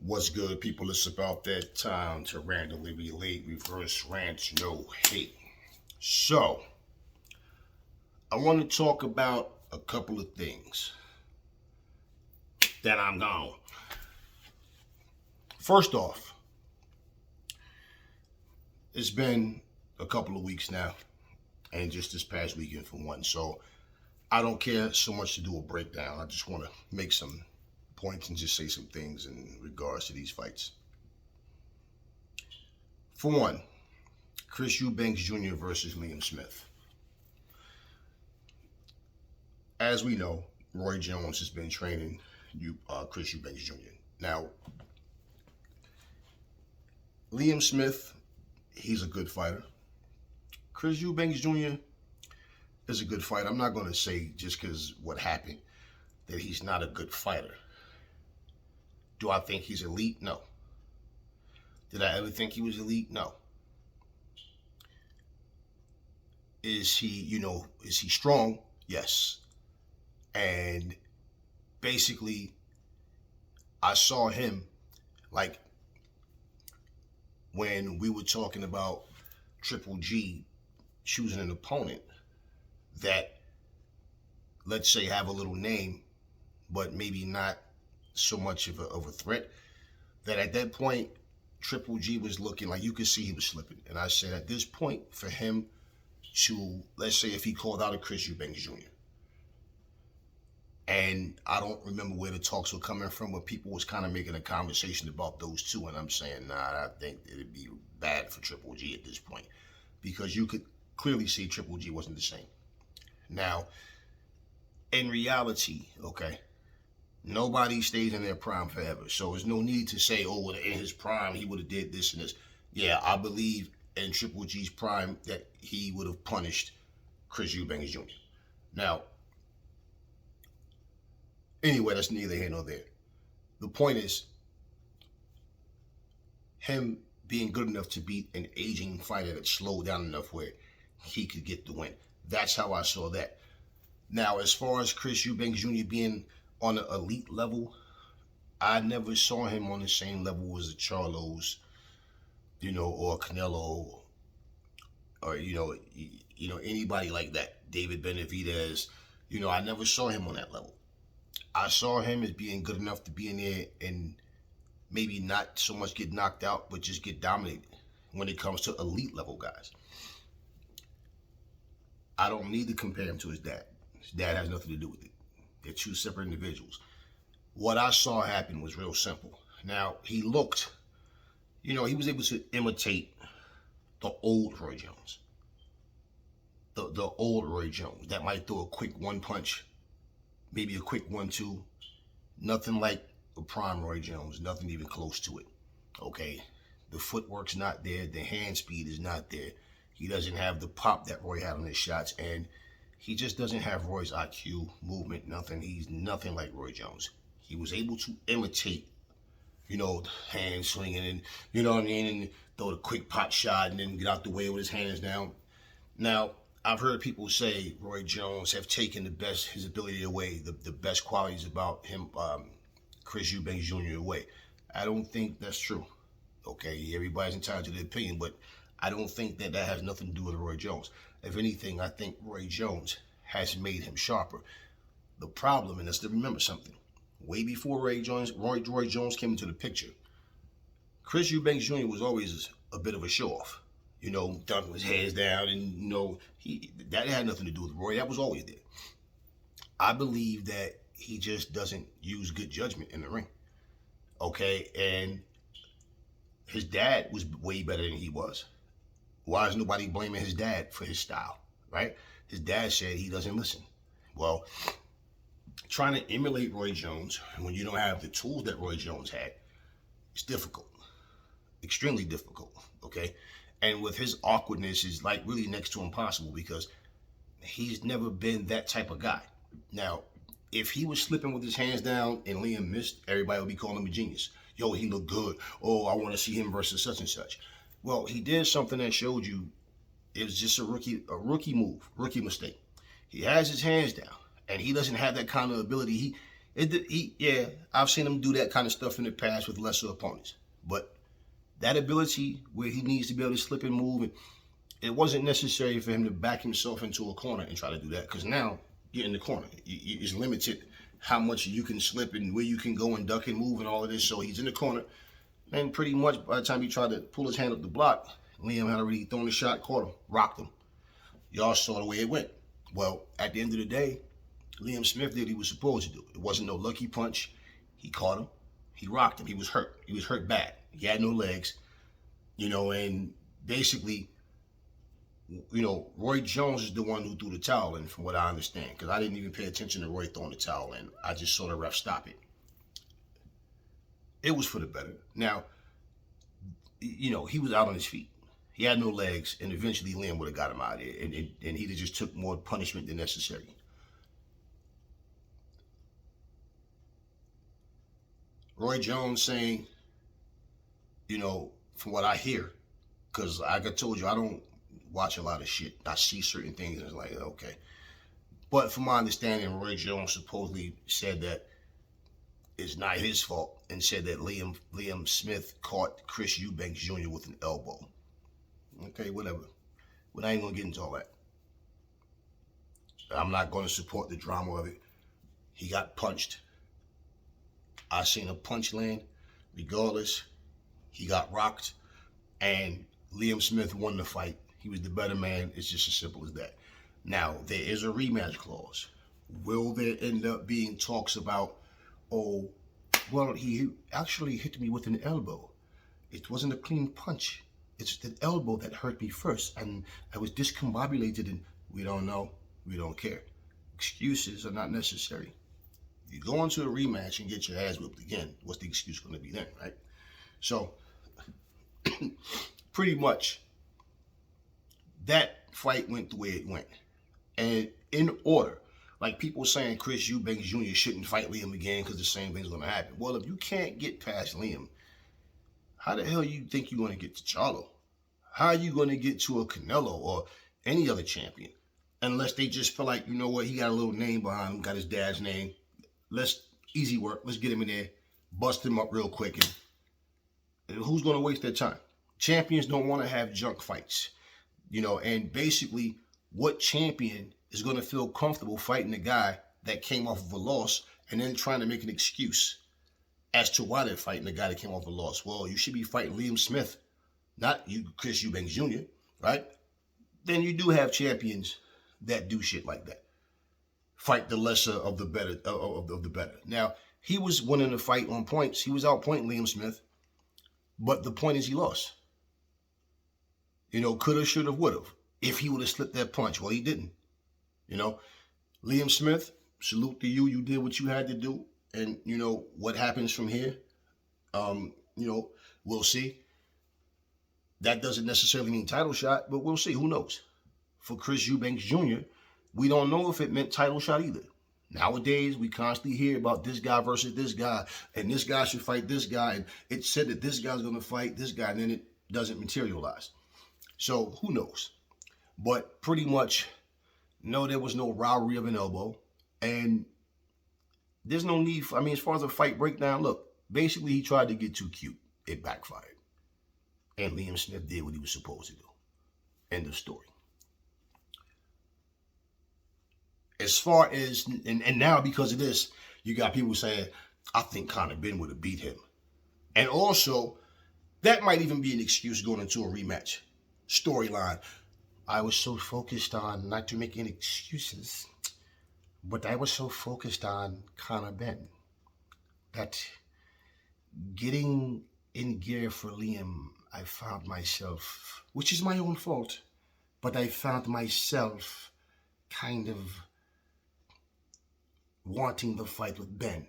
What's good, people? It's about that time to randomly relate, reverse rant, no hate. So, I want to talk about a couple of things that I'm gone. First off, it's been a couple of weeks now, and just this past weekend for one. So, I don't care so much to do a breakdown. I just want to make some points and just say some things in regards to these fights. For one, Chris Eubanks Jr. versus Liam Smith. As we know, Roy Jones has been training Chris Eubanks Jr. Now, Liam Smith, he's a good fighter. Chris Eubanks Jr. is a good fighter. I'm not going to say just because what happened that he's not a good fighter. Do I think he's elite? No. Did I ever think he was elite? No. Is he strong? Yes. And basically, I saw him like when we were talking about Triple G choosing an opponent that, let's say, have a little name, but maybe not so much of a threat, that at that point, Triple G was looking like you could see he was slipping. And I said at this point, for him to, let's say if he called out a Chris Eubanks Jr., and I don't remember where the talks were coming from, but people was kind of making a conversation about those two, and I'm saying, nah, I think it'd be bad for Triple G at this point, because you could clearly see Triple G wasn't the same. Now, in reality, okay, nobody stays in their prime forever. So there's no need to say, oh, in his prime, he would have did this and this. Yeah, I believe in Triple G's prime that he would have punished Chris Eubanks Jr. Now, anyway, that's neither here nor there. The point is, him being good enough to beat an aging fighter that slowed down enough where he could get the win. That's how I saw that. Now, as far as Chris Eubanks Jr. being on an elite level, I never saw him on the same level as a Charlos, or Canelo, or anybody like that. David Benavidez, I never saw him on that level. I saw him as being good enough to be in there and maybe not so much get knocked out, but just get dominated when it comes to elite level guys. I don't need to compare him to his dad. His dad has nothing to do with it. They're two separate individuals. What I saw happen was real simple. Now, he looked, he was able to imitate the old Roy Jones. The old Roy Jones that might throw a quick one punch, maybe a quick 1-2. Nothing like a prime Roy Jones, nothing even close to it. Okay, the footwork's not there, the hand speed is not there. He doesn't have the pop that Roy had on his shots, and he just doesn't have Roy's IQ, movement, nothing. He's nothing like Roy Jones. He was able to imitate, hand swinging and, and throw the quick pot shot and then get out the way with his hands down. Now, I've heard people say Roy Jones have taken his ability away, the best qualities about him, Chris Eubanks Jr. away. I don't think that's true. Okay, everybody's entitled to their opinion, but I don't think that has nothing to do with Roy Jones. If anything, I think Roy Jones has made him sharper. The problem, and let's remember something, way before Roy Jones came into the picture, Chris Eubanks Jr. was always a bit of a show-off. Dunking his hands down, and that had nothing to do with Roy. That was always there. I believe that he just doesn't use good judgment in the ring. Okay, and his dad was way better than he was. Why is nobody blaming his dad for his style, right? His dad said he doesn't listen. Well, trying to emulate Roy Jones when you don't have the tools that Roy Jones had, it's difficult, extremely difficult, okay? And with his awkwardness is like really next to impossible because he's never been that type of guy. Now, if he was slipping with his hands down and Liam missed, everybody would be calling him a genius. Yo, he looked good. Oh, I want to see him versus such and such. Well, he did something that showed you it was just a rookie move, rookie mistake. He has his hands down, and he doesn't have that kind of ability. Yeah, I've seen him do that kind of stuff in the past with lesser opponents. But that ability where he needs to be able to slip and move, and it wasn't necessary for him to back himself into a corner and try to do that. Because now you're in the corner. It's limited how much you can slip and where you can go and duck and move and all of this. So he's in the corner. And pretty much by the time he tried to pull his hand up the block, Liam had already thrown the shot, caught him, rocked him. Y'all saw the way it went. Well, at the end of the day, Liam Smith did what he was supposed to do. It wasn't no lucky punch. He caught him. He rocked him. He was hurt. He was hurt bad. He had no legs. And basically, Roy Jones is the one who threw the towel in, from what I understand, because I didn't even pay attention to Roy throwing the towel in. I just saw the ref stop it. It was for the better. Now, he was out on his feet. He had no legs, and eventually Liam would have got him out of there, and he just took more punishment than necessary. Roy Jones saying, from what I hear, because like I told you, I don't watch a lot of shit. I see certain things, and it's like, okay. But from my understanding, Roy Jones supposedly said that it's not his fault, and said that Liam Smith caught Chris Eubanks Jr. with an elbow. Okay, whatever. But I ain't going to get into all that. I'm not going to support the drama of it. He got punched. I seen a punch land. Regardless, he got rocked, and Liam Smith won the fight. He was the better man. It's just as simple as that. Now, there is a rematch clause. Will there end up being talks about, oh, well, he actually hit me with an elbow. It wasn't a clean punch. It's the elbow that hurt me first, and I was discombobulated, and we don't know. We don't care. Excuses are not necessary. You go into a rematch and get your ass whipped again, what's the excuse going to be then, right? So, pretty much, that fight went the way it went. And in order, like people saying Chris Eubanks Jr. shouldn't fight Liam again because the same thing's going to happen. Well, if you can't get past Liam, how the hell you think you're going to get to Charlo? How are you going to get to a Canelo or any other champion? Unless they just feel like, he got a little name behind him, got his dad's name. Easy work. Let's get him in there, bust him up real quick. And who's going to waste their time? Champions don't want to have junk fights. And basically, what champion is going to feel comfortable fighting a guy that came off of a loss and then trying to make an excuse as to why they're fighting a guy that came off a loss? Well, you should be fighting Liam Smith, not you, Chris Eubanks Jr., right? Then you do have champions that do shit like that. Fight the lesser of the better, of the better. Now, he was winning the fight on points. He was outpointing Liam Smith, but the point is he lost. Coulda, shoulda, woulda. If he would have slipped that punch, well, he didn't. Liam Smith, salute to you. You did what you had to do. And, what happens from here, we'll see. That doesn't necessarily mean title shot, but we'll see. Who knows? For Chris Eubanks Jr., we don't know if it meant title shot either. Nowadays, we constantly hear about this guy versus this guy, and this guy should fight this guy, and it said that this guy's going to fight this guy, and then it doesn't materialize. So, who knows? But pretty much, no, there was no robbery of an elbow, and there's no need for, as far as a fight breakdown, look, basically he tried to get too cute. It backfired. And Liam Smith did what he was supposed to do. End of story. As far as, and now because of this, you got people saying, I think Conor Ben would have beat him. And also, that might even be an excuse going into a rematch storyline. I was so focused on, not to make any excuses, but I was so focused on Conor Ben that getting in gear for Liam, I found myself, which is my own fault, but I found myself kind of wanting the fight with Ben.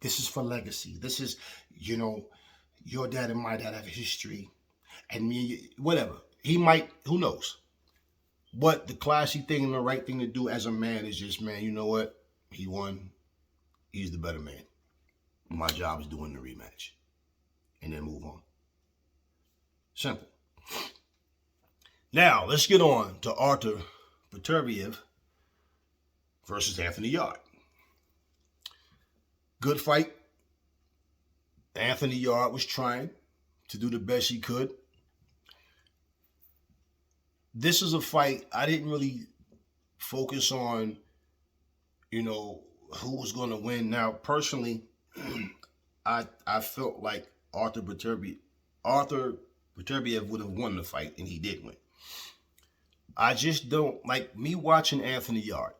This is for legacy. This is, your dad and my dad have a history, and me, whatever. He might, who knows? But the classy thing and the right thing to do as a man is just, man, you know what? He won. He's the better man. My job is doing the rematch. And then move on. Simple. Now, let's get on to Autur Beterbiev versus Anthony Yarde. Good fight. Anthony Yarde was trying to do the best he could. This is a fight I didn't really focus on, who was going to win. Now, personally, I felt like Autur Beterbiev would have won the fight, and he did win. I just don't like me watching Anthony Yarde.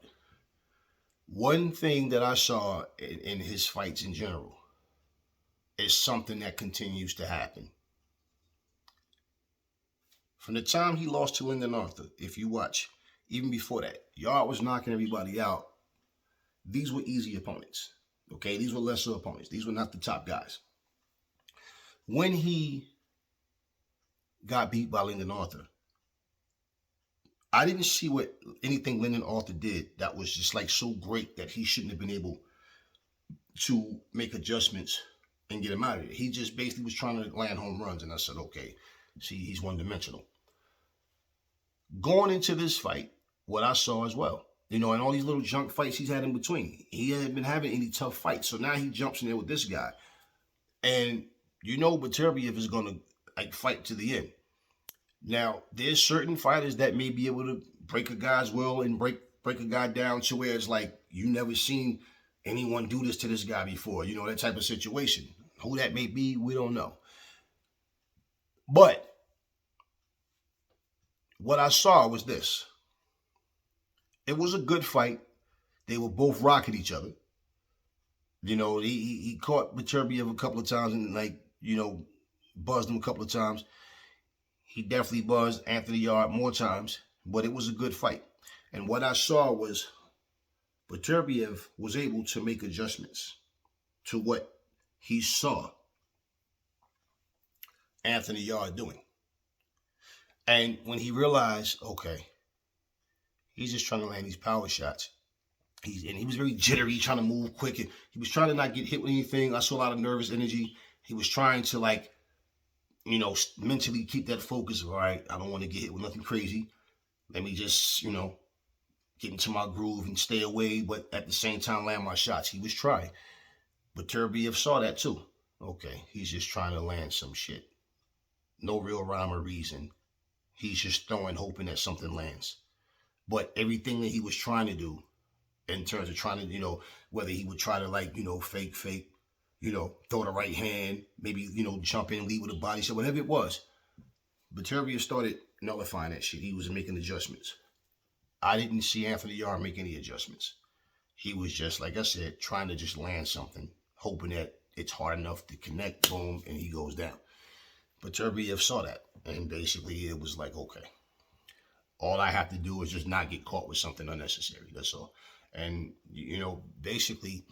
One thing that I saw in his fights in general is something that continues to happen. From the time he lost to Lyndon Arthur, if you watch, even before that, Yarde was knocking everybody out. These were easy opponents. Okay, these were lesser opponents. These were not the top guys. When he got beat by Lyndon Arthur, I didn't see anything Lyndon Arthur did that was just like so great that he shouldn't have been able to make adjustments and get him out of it. He just basically was trying to land home runs, and I said, okay, see, he's one-dimensional. Going into this fight, what I saw as well, and all these little junk fights he's had in between, he hadn't been having any tough fights, so now he jumps in there with this guy. And Beterbiev is going to fight to the end. Now, there's certain fighters that may be able to break a guy's will and break a guy down to where it's like, you never seen anyone do this to this guy before, that type of situation. Who that may be, we don't know. But what I saw was this. It was a good fight. They were both rocking each other. He caught Beterbiev a couple of times and buzzed him a couple of times. He definitely buzzed Anthony Yarde more times, but it was a good fight. And what I saw was Beterbiev was able to make adjustments to what he saw Anthony Yarde doing. And when he realized, okay, he's just trying to land these power shots. He was very jittery, trying to move quick. And he was trying to not get hit with anything. I saw a lot of nervous energy. He was trying to mentally keep that focus. All right, I don't want to get hit with nothing crazy. Let me just, get into my groove and stay away, but at the same time land my shots. He was trying. But Beterbiev saw that too. Okay, he's just trying to land some shit. No real rhyme or reason. He's just throwing, hoping that something lands. But everything that he was trying to do, in terms of trying to, whether he would try to fake, throw the right hand, maybe, jump in, lead with a body shot, whatever it was. Beterbiev started nullifying that shit. He was making adjustments. I didn't see Anthony Yarde make any adjustments. He was just, like I said, trying to just land something, hoping that it's hard enough to connect, boom, and he goes down. Beterbiev saw that, and basically it was like, okay, all I have to do is just not get caught with something unnecessary. That's all. And, basically,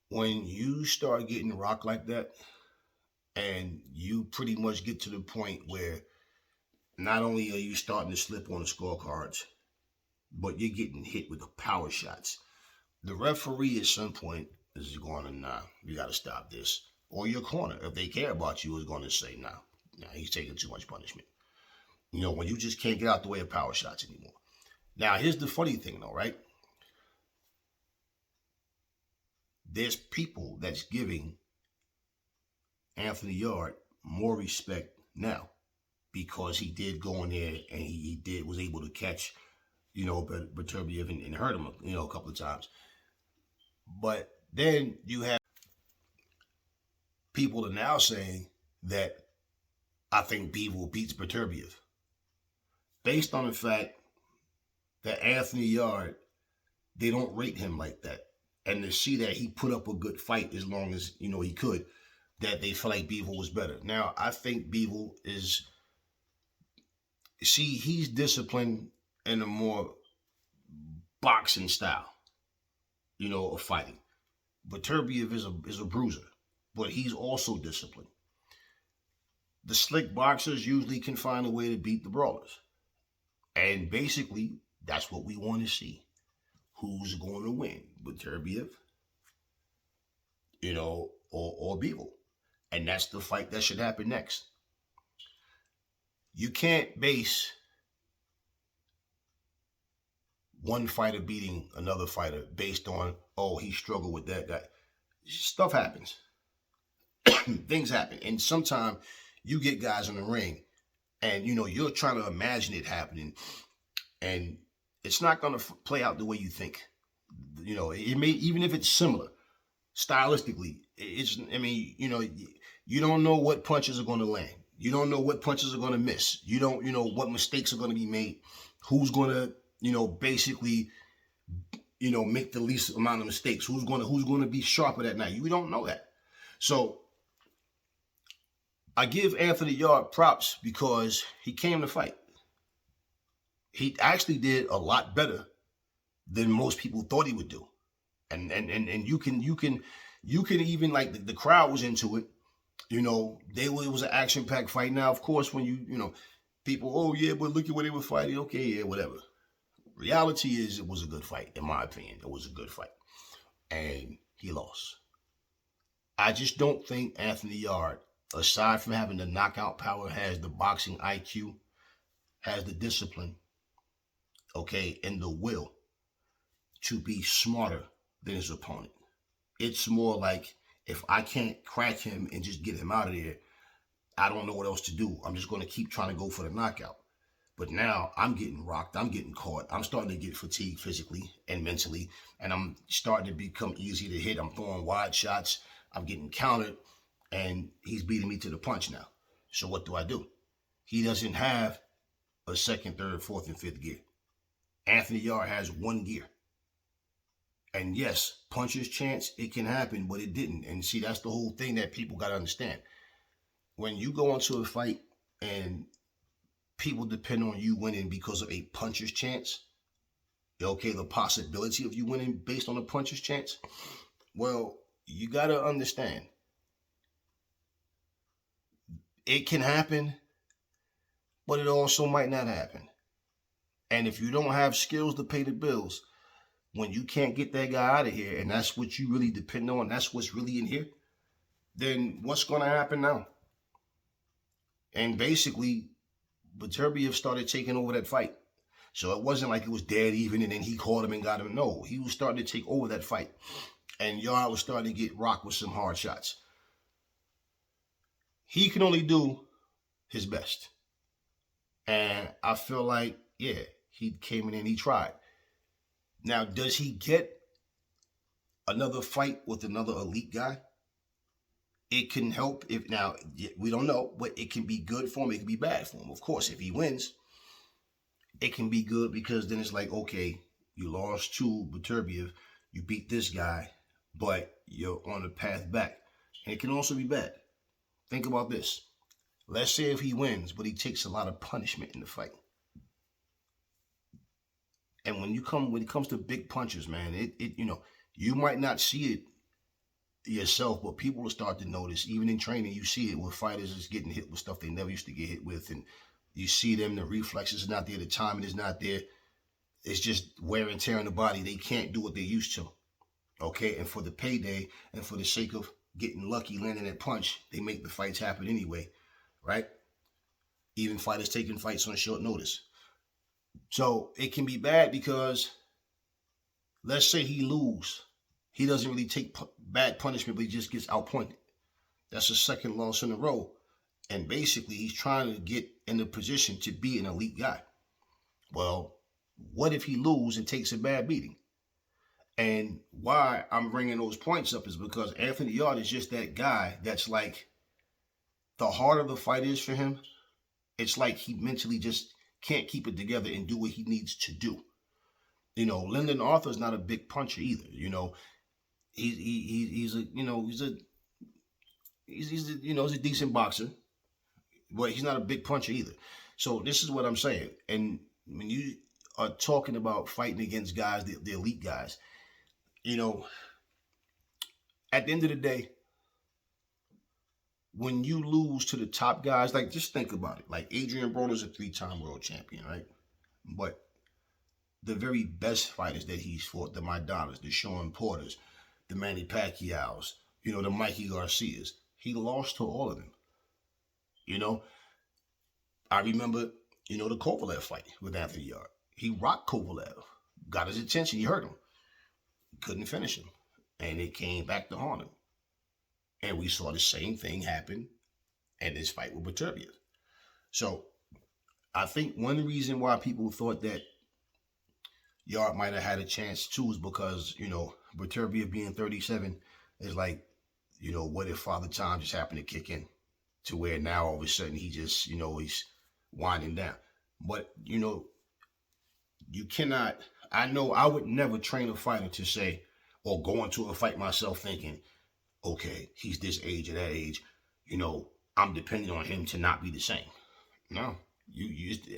when you start getting rocked like that, and you pretty much get to the point where not only are you starting to slip on the scorecards, but you're getting hit with the power shots, the referee at some point is going, nah, you got to stop this. Or your corner, if they care about you, is going to say, nah, he's taking too much punishment. When you just can't get out the way of power shots anymore. Now, here's the funny thing, though, right? There's people that's giving Anthony Yarde more respect now because he did go in there and he was able to catch, Beterbiev and hurt him, a couple of times. But then you have people are now saying that I think Bivol beats Beterbiev based on the fact that Anthony Yarde, they don't rate him like that. And to see that he put up a good fight as long as, he could, that they feel like Bivol was better. Now, I think Bivol he's disciplined in a more boxing style, of fighting. Beterbiev is a bruiser, but he's also disciplined. The slick boxers usually can find a way to beat the brawlers. And basically, that's what we want to see. Who's going to win? Beterbiev, or Bivol. And that's the fight that should happen next. You can't base one fighter beating another fighter based on, he struggled with that guy. stuff happens. Things happen. And sometimes you get guys in the ring and, you're trying to imagine it happening and it's not going to play out the way you think. It may, even if it's similar, stylistically, you don't know what punches are going to land. You don't know what punches are going to miss. You don't, what mistakes are going to be made. Who's going to, basically, make the least amount of mistakes. Who's going to be sharper that night. You don't know that. So I give Anthony Yarde props because he came to fight. He actually did a lot better than most people thought he would do. And you can even, like, the crowd was into it. It was an action-packed fight. Now, of course, when people, oh yeah, but look at what they were fighting. Okay, yeah, whatever. Reality is, it was a good fight, in my opinion. It was a good fight. And he lost. I just don't think Anthony Yarde, aside from having the knockout power, has the boxing IQ, has the discipline, okay, and the will to be smarter than his opponent. It's more like, if I can't crack him and just get him out of there, I don't know what else to do. I'm just going to keep trying to go for the knockout. But now I'm getting rocked. I'm getting caught. I'm starting to get fatigued physically and mentally. And I'm starting to become easy to hit. I'm throwing wide shots. I'm getting countered. And he's beating me to the punch now. So what do? He doesn't have a second, third, fourth, and fifth gear. Anthony Yarde has one gear. And yes, puncher's chance, it can happen, but it didn't. And see, that's the whole thing that people got to understand. When you go into a fight and people depend on you winning because of a puncher's chance, okay, the possibility of you winning based on a puncher's chance, well, you got to understand. It can happen, but it also might not happen. And if you don't have skills to pay the bills, when you can't get that guy out of here, and that's what you really depend on, that's what's really in here, then what's going to happen now? And basically, Beterbiev started taking over that fight. So it wasn't like it was dead even and then he caught him and got him. No, he was starting to take over that fight. And Yarde was starting to get rocked with some hard shots. He can only do his best. And I feel like, yeah, he came in and he tried. Now, does he get another fight with another elite guy? It can help. Now, we don't know, but it can be good for him. It can be bad for him. Of course, if he wins, it can be good because then it's like, okay, you lost to Beterbiev, you beat this guy, but you're on the path back. And it can also be bad. Think about this. Let's say if he wins, but he takes a lot of punishment in the fight. And when it comes to big punches, man, you might not see it yourself, but people will start to notice. Even in training, you see it where fighters is getting hit with stuff they never used to get hit with, and you see them, the reflexes are not there, the timing is not there. It's just wear and tear on the body. They can't do what they used to. Okay, and for the payday and for the sake of getting lucky, landing that punch, they make the fights happen anyway, right? Even fighters taking fights on short notice. So it can be bad because let's say he lose. He doesn't really take bad punishment, but he just gets outpointed. That's his second loss in a row. And basically, he's trying to get in a position to be an elite guy. Well, what if he loses and takes a bad beating? And why I'm bringing those points up is because Anthony Yarde is just that guy that's like, the harder the fight is for him, it's like he mentally just can't keep it together and do what he needs to do. Lyndon Arthur's not a big puncher either. He's a decent boxer, but he's not a big puncher either. So this is what I'm saying. And when you are talking about fighting against guys, the elite guys, at the end of the day, when you lose to the top guys, like, just think about it. Like, Adrian Broner's a 3-time world champion, right? But the very best fighters that he's fought, the Maidanas, the Sean Porters, the Manny Pacquiao's, the Mikey Garcias, he lost to all of them. I remember, the Kovalev fight with Anthony Yarde. He rocked Kovalev, got his attention, he hurt him, couldn't finish him, and it came back to haunt him. And we saw the same thing happen in this fight with Beterbiev. So I think one reason why people thought that Yarde might have had a chance too is because, Beterbiev being 37 is like, what if Father Time just happened to kick in to where now all of a sudden he just, he's winding down. But, you cannot, I know I would never train a fighter to say, or go into a fight myself thinking, okay, he's this age or that age, I'm depending on him to not be the same. No,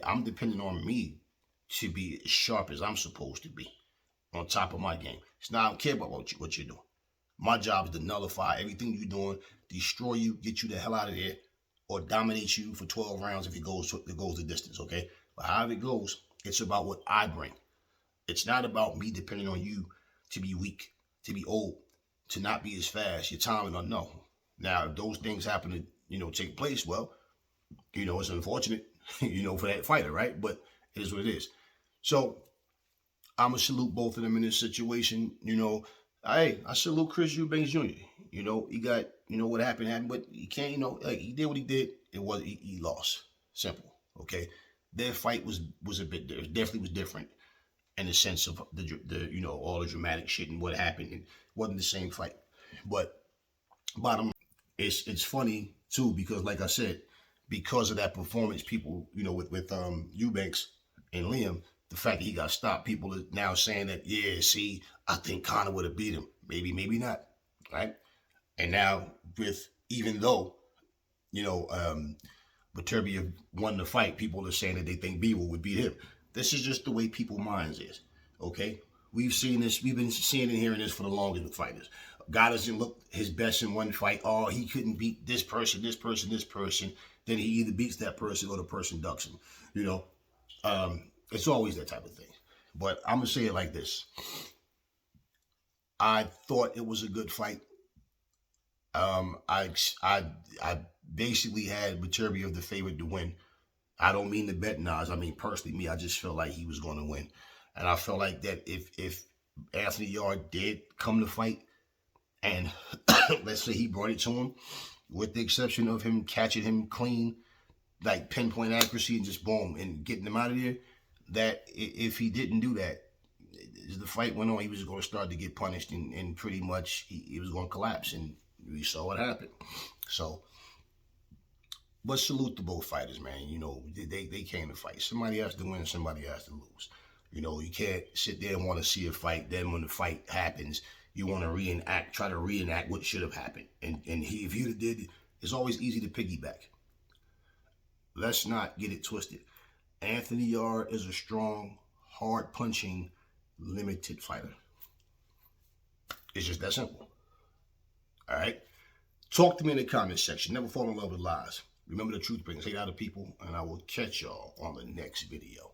I'm depending on me to be as sharp as I'm supposed to be, on top of my game. It's not, I don't care about what you're doing. My job is to nullify everything you're doing, destroy you, get you the hell out of there, or dominate you for 12 rounds if it goes the distance, okay? But however it goes, it's about what I bring. It's not about me depending on you to be weak, to be old, to not be as fast, your timing or no. Now, if those things happen to, take place, well, it's unfortunate, for that fighter, right? But it is what it is. So I'm going to salute both of them in this situation. I salute Chris Eubanks Jr. He got, what happened, but he can't, he did what he did. He lost. Simple. Okay. Their fight was a bit, definitely was different in the sense of the all the dramatic shit and what happened. It wasn't the same fight. But bottom, it's funny too, because like I said, because of that performance, people, with Eubanks and Liam, the fact that he got stopped, people are now saying that, yeah, see, I think Conor would have beat him. Maybe, maybe not, right? And now even though, Beterbiev won the fight, people are saying that they think Beaver would beat him. This is just the way people's minds is, okay? We've seen this, we've been seeing and hearing this for the longest with fighters. God doesn't look his best in one fight. Oh, he couldn't beat this person, this person, this person. Then he either beats that person or the person ducks him, It's always that type of thing. But I'm going to say it like this. I thought it was a good fight. I basically had Beterbiev the favorite to win. I don't mean the bet odds. I mean, personally, me, I just felt like he was going to win. And I felt like that if Anthony Yarde did come to fight and let's say he brought it to him, with the exception of him catching him clean, like pinpoint accuracy and just boom and getting him out of there, that if he didn't do that, as the fight went on, he was going to start to get punished and pretty much he was going to collapse. And we saw what happened. So, but salute to both fighters, man. They came to fight. Somebody has to win, somebody has to lose. You can't sit there and want to see a fight. Then when the fight happens, you want to try to reenact what should have happened. And if you did it, it's always easy to piggyback. Let's not get it twisted. Anthony Yarde is a strong, hard-punching, limited fighter. It's just that simple. All right? Talk to me in the comment section. Never fall in love with lies. Remember, the truth brings hate out of people, and I will catch y'all on the next video.